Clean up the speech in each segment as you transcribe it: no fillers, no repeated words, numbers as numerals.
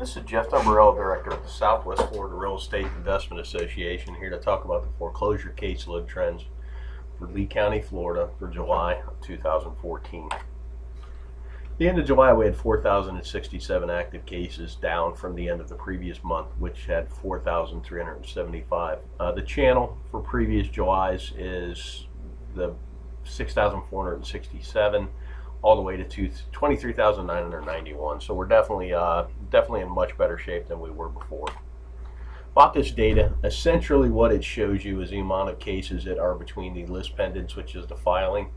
This is Jeff Dumbrell, Director of the Southwest Florida Real Estate Investment Association, here to talk about the foreclosure case load trends for Lee County, Florida for July of 2014. At the end of July, we had 4,067 active cases, down from the end of the previous month, which had 4,375. The channel for previous Julys is the 6,467. all the way to 23,991. So we're definitely in much better shape than we were before. About this data, essentially what it shows you is the amount of cases that are between the list pendants, which is the filing,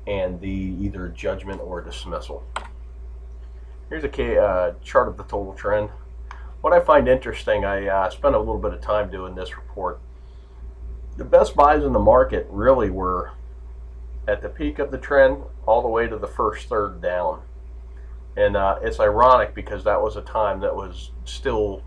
and the either judgment or dismissal. Here's a chart of the total trend. What I find interesting, I spent a little bit of time doing this report. The best buys in the market really were at the peak of the trend all the way to the first third down. And it's ironic because that was a time that was still,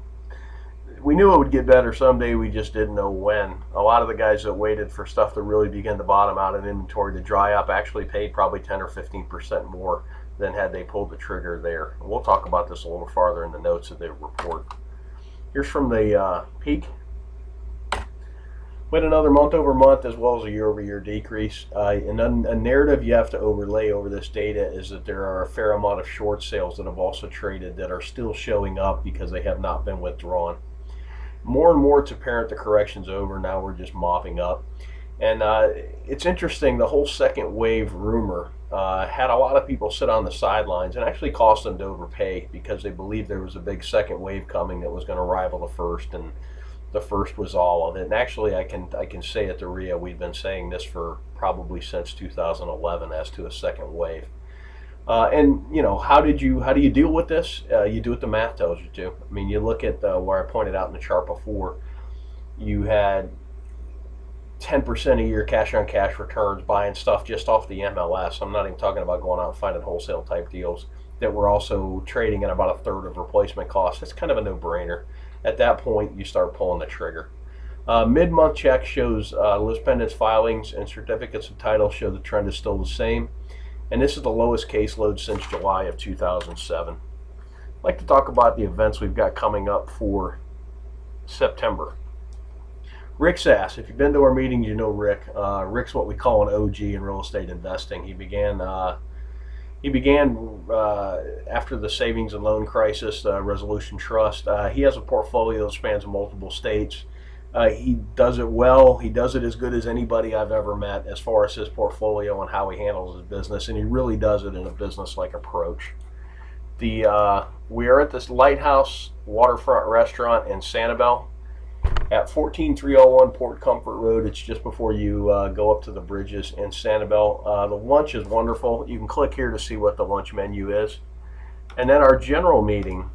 we knew it would get better someday, we just didn't know when. A lot of the guys that waited for stuff to really begin to bottom out and inventory to dry up actually paid probably 10 or 15% more than had they pulled the trigger there. And we'll talk about this a little farther in the notes of the report. Here's from the peak. We had another month over month as well as a year over year decrease. And a narrative you have to overlay over this data is that there are a fair amount of short sales that have also traded that are still showing up because they have not been withdrawn. More and more it's apparent the correction's over. Now we're just mopping up. And it's interesting, the whole second wave rumor had a lot of people sit on the sidelines and actually caused them to overpay because they believed there was a big second wave coming that was going to rival the first, and the first was all of it. And actually I can say at the RIA we've been saying this for probably since 2011 as to a second wave. And you know, how do you deal with this? You do what the math tells you to. I mean, you look at where I pointed out in the chart before, you had 10% a year cash on cash returns buying stuff just off the MLS. I'm not even talking about going out and finding wholesale type deals that were also trading at about a third of replacement cost. It's kind of a no-brainer. At that point, you start pulling the trigger. Mid-month check shows list pendants filings and certificates of title show the trend is still the same. And this is the lowest caseload since July of 2007. I'd like to talk about the events we've got coming up for September. Rick Sass, if you've been to our meetings, you know Rick. Rick's what we call an OG in real estate investing. He began after the savings and loan crisis, Resolution Trust. He has a portfolio that spans multiple states. He does it well. He does it as good as anybody I've ever met as far as his portfolio and how he handles his business, and he really does it in a business-like approach. We are at this Lighthouse Waterfront Restaurant in Sanibel at 14301 Port Comfort Road. It's just before you go up to the bridges in Sanibel. The lunch is wonderful. You can click here to see what the lunch menu is. And then our general meeting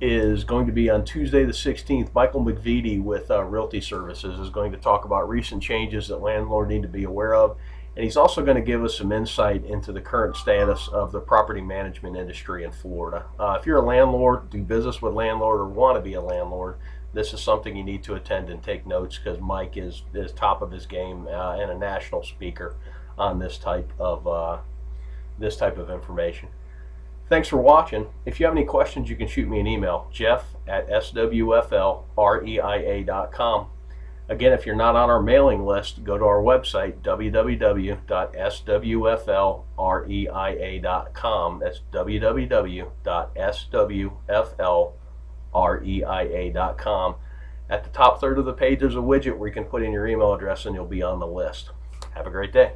is going to be on Tuesday the 16th. Michael McVitie with Realty Services is going to talk about recent changes that landlords need to be aware of. And he's also going to give us some insight into the current status of the property management industry in Florida. If you're a landlord, do business with landlord, or want to be a landlord, this is something you need to attend and take notes, because Mike is top of his game and a national speaker on this type of information. Thanks for watching. If you have any questions, you can shoot me an email, jeff@swflreia.com. Again, if you're not on our mailing list, go to our website, www.swflreia.com. That's www.swflreia.com. At the top third of the page, there's a widget where you can put in your email address and you'll be on the list. Have a great day.